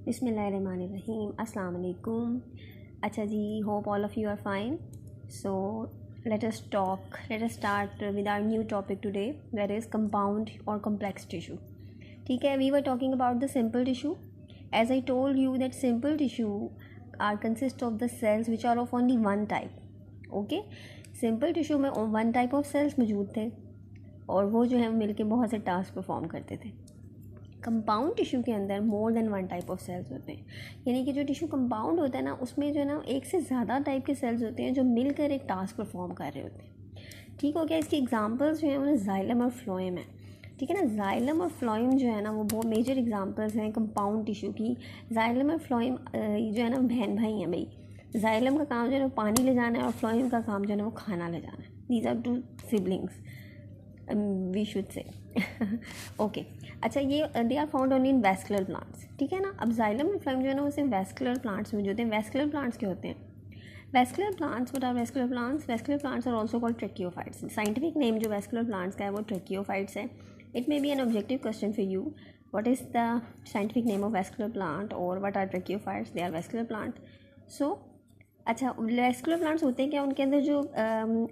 बिस्मिल्लाहिर्रहमानिर्रहीम अस्सलाम वालेकुम। अच्छा जी, hope all of you are fine. So let us start with our new topic today, that is compound or complex tissue. ठीक है, we were talking about the simple tissue. As I told you that simple tissue are consist of the cells which are of only one type. Okay, simple tissue में one type of cells मौजूद थे और वो जो है मिलके बहुत से टास्क परफॉर्म करते थे। कंपाउंड टिश्यू के अंदर more than one type of cells होते हैं, यानी कि जो टिश्यू कंपाउंड होता है ना, उसमें जो है ना एक से ज़्यादा टाइप के सेल्स होते हैं जो मिलकर एक टास्क परफॉर्म कर रहे होते हैं। ठीक हो गया। इसकी एग्जांपल्स जो हैं वो जाइलम और फ्लोएम है। ठीक है ना, जाइलम और फ्लोएम जो है ना वो बहुत मेजर एग्जांपल्स हैं कंपाउंड टिश्यू की। जाइलम और फ्लोएम जो है ना बहन भाई हैं भाई। जाइलम का काम जो है ना पानी ले जाना है और फ्लोएम का काम जो है ना वो खाना ले जाना है। These are two siblings we should say. Okay, अच्छा, ये they are found only in vascular plants. ठीक है ना। अब जाइलम और फ्लोएम जो है ना वो सिर्फ वैस्कुलर प्लांट्स में जो होते हैं। वैस्कुलर प्लांट्स क्या होते हैं? Vascular plants, what are vascular plants? Vascular plants are also called tracheophytes. Scientific name जो वैस्कुलर प्लांट्स का है वो ट्रेकियोफाइट्स है। It may be an objective question for you, what is the scientific name of vascular plant और what are tracheophytes? They are vascular plant. So अच्छा, vascular plants होते हैं क्या? उनके अंदर जो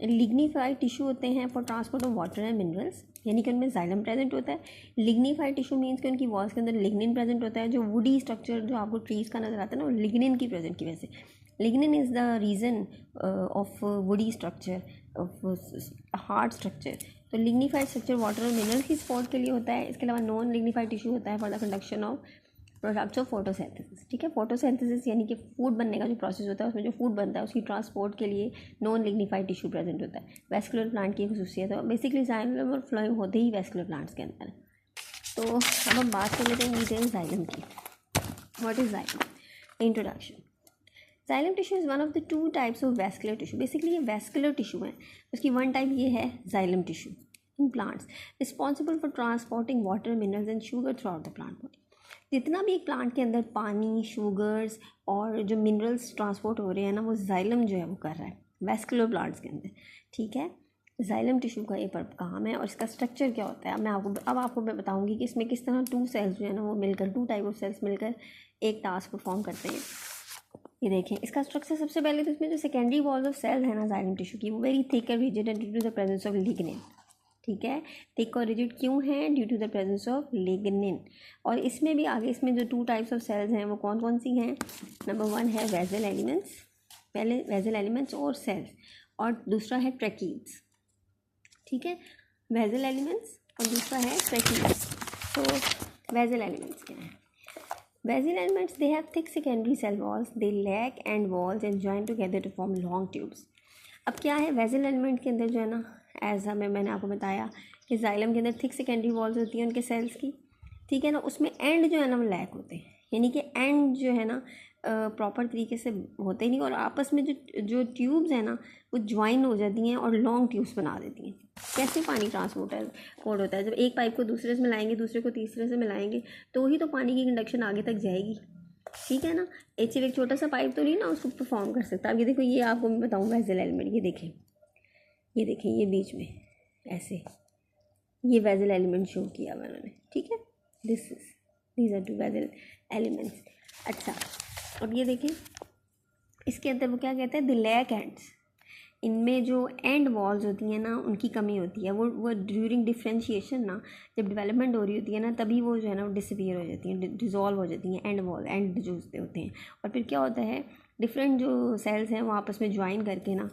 लिग्निफाइड टिश्यू होते हैं for transport of water and minerals, यानी कि उनमें जाइलम प्रेजेंट होता है। लिग्निफाइड टिश्यू मीन्स कि उनकी वॉल्स के अंदर लिग्निन प्रेजेंट होता है। जो वुडी स्ट्रक्चर जो आपको ट्रीज़ का नज़र आता है ना, वो लिग्निन की प्रेजेंट की वजह से। Lignin is the reason of woody structure, of hard structure. तो लिग्निफाइड स्ट्रक्चर वाटर और मिनरल्स की सपोर्ट के लिए होता है। इसके अलावा नॉन लिग्निफाइड टिश्यू होता है for the conduction of products of photosynthesis. ठीक है, फोटोसिंथेसिस यानी कि फूड बनने का जो प्रोसेस होता है, उसमें जो फूड बनता है उसकी ट्रांसपोर्ट के लिए नॉन लिग्निफाइड टिश्यू प्रेजेंट होता है। वैस्कुलर प्लांट की खसूसियत है। बेसिकली जाइलम और फ्लोएम होते ही वैस्कुलर प्लांट्स के अंदर। तो अब हम बात कर लेते हैं डिटेल जाइलम की। What is xylem? Introduction. Xylem tissue is one of the two types of vascular tissue. Basically ये वैस्कुलर टिश्यू है। उसकी वन टाइप ये है xylem tissue in plants, responsible for transporting water, minerals and sugar through out the plant body. जितना भी एक plant के अंदर पानी, शुगर्स और जो मिनरल्स ट्रांसपोर्ट हो रहे हैं ना, वो जाइलम जो है वो कर रहा है वैस्कुलर प्लांट्स के अंदर। ठीक है, जाइलम टिश्यू का ये काम है। और इसका स्ट्रक्चर क्या होता है अब आपको मैं बताऊंगी कि इसमें किस तरह टू सेल्स जो है ना वो मिलकर, टू टाइप ऑफ सेल्स मिलकर एक टास्क परफॉर्म करते हैं। ये देखें इसका स्ट्रक्चर। सबसे पहले तो इसमें जो सेकेंडरी वॉल्स ऑफ सेल्स है ना जाइलम टिश्यू की, वो very thick and rigid due to the presence of lignin. ठीक है, थिक और रिजिड क्यों है? Due to the presence of lignin. और इसमें भी आगे इसमें जो टू टाइप्स ऑफ सेल्स हैं वो कौन कौन सी हैं? नंबर वन है वेजल एलिमेंट्स, पहले वेजल एलिमेंट्स और सेल्स, और दूसरा है ट्रैकीड्स। ठीक है, वेजल एलिमेंट्स और दूसरा है ट्रैकीड्स। तो वेजल एलिमेंट्स क्या है? Basal elements, they have thick secondary cell walls, they lack end walls and join together to form long tubes. अब क्या है वेजल एलिमेंट के अंदर जो है ना, मैंने आपको बताया कि जाइलम के अंदर थिक सेकेंडरी वॉल्स होती हैं उनके सेल्स की। ठीक है ना, उसमें एंड जो है ना वो लैक होते हैं, यानी कि एंड जो है ना प्रॉपर तरीके से होते ही नहीं, और आपस में जो ट्यूब्स हैं ना वो ज्वाइन हो जाती हैं और लॉन्ग ट्यूब्स बना देती हैं। कैसे पानी ट्रांसपोर्ट होता है? जब एक पाइप को दूसरे से मिलाएंगे, दूसरे को तीसरे से मिलाएंगे, तो ही तो पानी की कंडक्शन आगे तक जाएगी। ठीक है ना, एक छोटा सा पाइप तो नहीं ना उसको परफॉर्म कर सकता। अब ये देखो, ये आपको मैं बताऊँ वेजल एलिमेंट, ये देखें ये बीच में ऐसे ये वेजल एलिमेंट शो किया हुआ मैंने। ठीक है, these are two vessel elements. अच्छा, अब ये देखें इसके अंदर वो क्या कहते हैं? The lack ends. इनमें जो एंड वॉल्स होती हैं ना उनकी कमी होती है। वो ड्यूरिंग डिफ्रेंशिएशन ना, जब डेवलपमेंट हो रही होती है ना, तभी वो जो है ना वो डिसअपियर हो जाती हैं, डिज़ोल्व हो जाती हैं एंड जो होते हैं। और फिर क्या होता है, डिफरेंट जो सेल्स हैं वो आपस में ज्वाइन करके ना,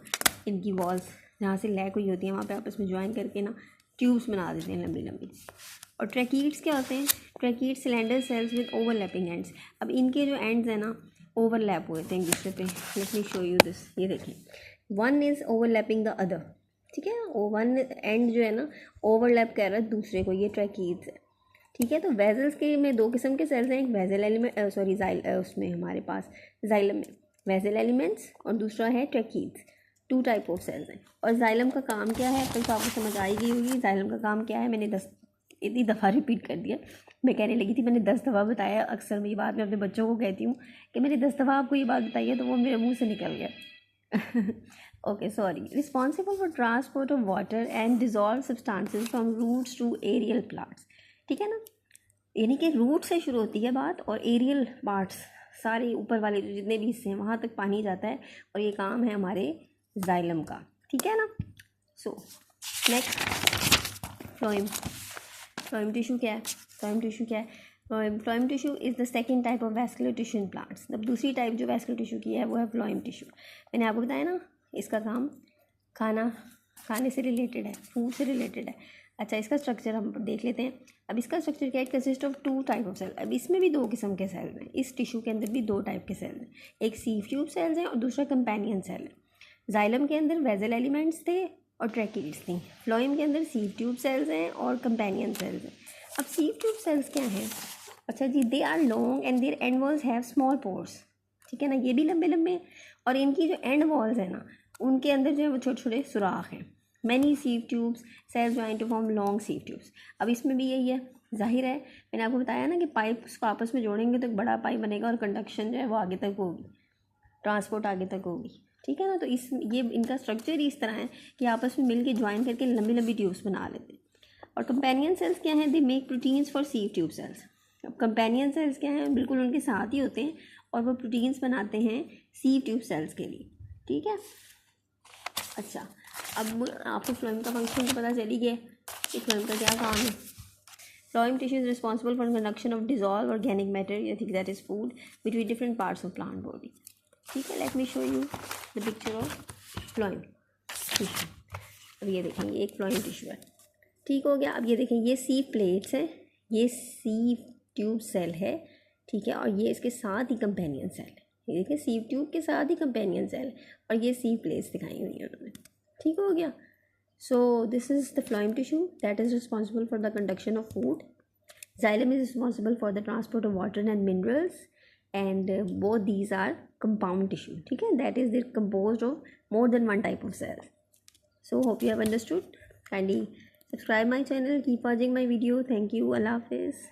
इनकी वॉल्स जहाँ से लैक हुई होती हैं वहाँ पे आपस में ज्वाइन करके ना ट्यूब्स बना देते हैं लंबी लंबी। और ट्रैकीड्स क्या होते हैं? Tracheid cylinder cells with overlapping ends. अब इनके जो एंड्स हैं ना ओवरलैप हुए थे एक दूसरे पे। Let me show you this. ये देखें, one is overlapping the other. ठीक है, वन एंड जो है ना ओवरलैप कर रहा है दूसरे को, ये ट्रैकीड्स है। ठीक है, तो वेजल्स के में दो किस्म के सेल्स हैं, एक वेजल एलिमेंट उसमें हमारे पास जाइलम में वेजल एलिमेंट्स और दूसरा है tracheids. Two type of cells हैं। और जाइलम का काम क्या है? तो आपको समझ आई गई होगी जाइलम का काम क्या है। मैंने इतनी दफ़ा रिपीट कर दिया। मैं कहने लगी थी मैंने 10 दफ़ा बताया। अक्सर मैं ये बात मैं अपने बच्चों को कहती हूँ कि मैंने 10 दफ़ा आपको ये बात बताई है, तो वो मेरे मुंह से निकल गया। Okay, sorry. Responsible for transport of water and dissolve substances from roots to aerial plants. ठीक है ना, यानी कि रूट से शुरू होती है बात और एरियल पार्ट्स सारे ऊपर वाले जो जितने भी हिस्से हैं वहाँ तक पानी जाता है और ये काम है हमारे जाइलम का, ठीक है ना। सो नेक्स्ट फ्लोएम टिश्यू क्या है? Phloem tissue is the second type of vascular tissue in plants. अब दूसरी टाइप जो वैस्कुलर टिश्यू की है वो है फ्लोएम टिश्यू। मैंने आपको बताया ना इसका काम खाने से रिलेटेड है, फूड से रिलेटेड है। अच्छा, इसका स्ट्रक्चर हम देख लेते हैं। अब इसका स्ट्रक्चर क्या है? Consist of 2 type of cell. अब इसमें भी 2 किस्म के सेल हैं, इस टिश्यू के अंदर भी 2 टाइप के सेल हैं, एक सीव ट्यूब सेल्स हैं और दूसरा कंपेनियन सेल है। जाइलम के अंदर वेजल एलिमेंट्स थे और ट्रैकील्स थी। फ्लोएम के अंदर सीव ट्यूब सेल्स हैं और कंपेनियन सेल्स हैं। अब सीव ट्यूब सेल्स क्या हैं? अच्छा जी, they are long and their end walls have small pores, ठीक है ना, ये भी लंबे लंबे, और इनकी जो एंड वॉल्स हैं ना उनके अंदर जो है वो छोटे छोटे सुराख हैं। Many sieve tubes cells join to form long sieve tubes. अब इसमें भी यही है, जाहिर है मैंने आपको बताया ना कि पाइप्स को आपस में जोड़ेंगे तो एक बड़ा पाइप बनेगा और कंडक्शन जो है वो आगे तक होगी, ट्रांसपोर्ट आगे तक होगी, ठीक है ना। तो ये इनका स्ट्रक्चर ही इस तरह है कि आपस में मिलके ज्वाइन करके लंबी लंबी ट्यूब्स बना लेते हैं। और कंपेनियन सेल्स क्या हैं? They make proteins for sieve tube cells. अब कंपेनियन सेल्स क्या हैं? बिल्कुल उनके साथ ही होते हैं और वो प्रोटीन्स बनाते हैं सीव ट्यूब सेल्स के लिए, ठीक है। अच्छा, अब आपको फ्लोएम का फंक्शन तो पता चली गया कि फ्लोएम का क्या काम है। Phloem tissue is responsible for conduction of dissolve organic matter, I think that is food, between different parts of plant body, ठीक है। Let me show you the picture of phloem tissue. अब ये देखें, ये एक फ्लोएम टिश्यू है, ठीक हो गया। अब ये देखें, ये सीव प्लेट्स हैं, ये सीव ट्यूब सेल है, ठीक है, और ये इसके साथ ही कंपेनियन सेल है। ये देखिए सीव ट्यूब के साथ ही कंपेनियन सेल और ये सीव प्लेट्स दिखाई हुई हैं उन्होंने, ठीक हो गया। So this is the phloem tissue that is responsible for the conduction of food. Xylem is responsible for the transport of water and minerals, and both these are compound tissue, ठीक है, that is they're composed of more than one type of cells. So hope you have understood. Kindly subscribe my channel, keep watching my video. Thank you. Allah Hafiz.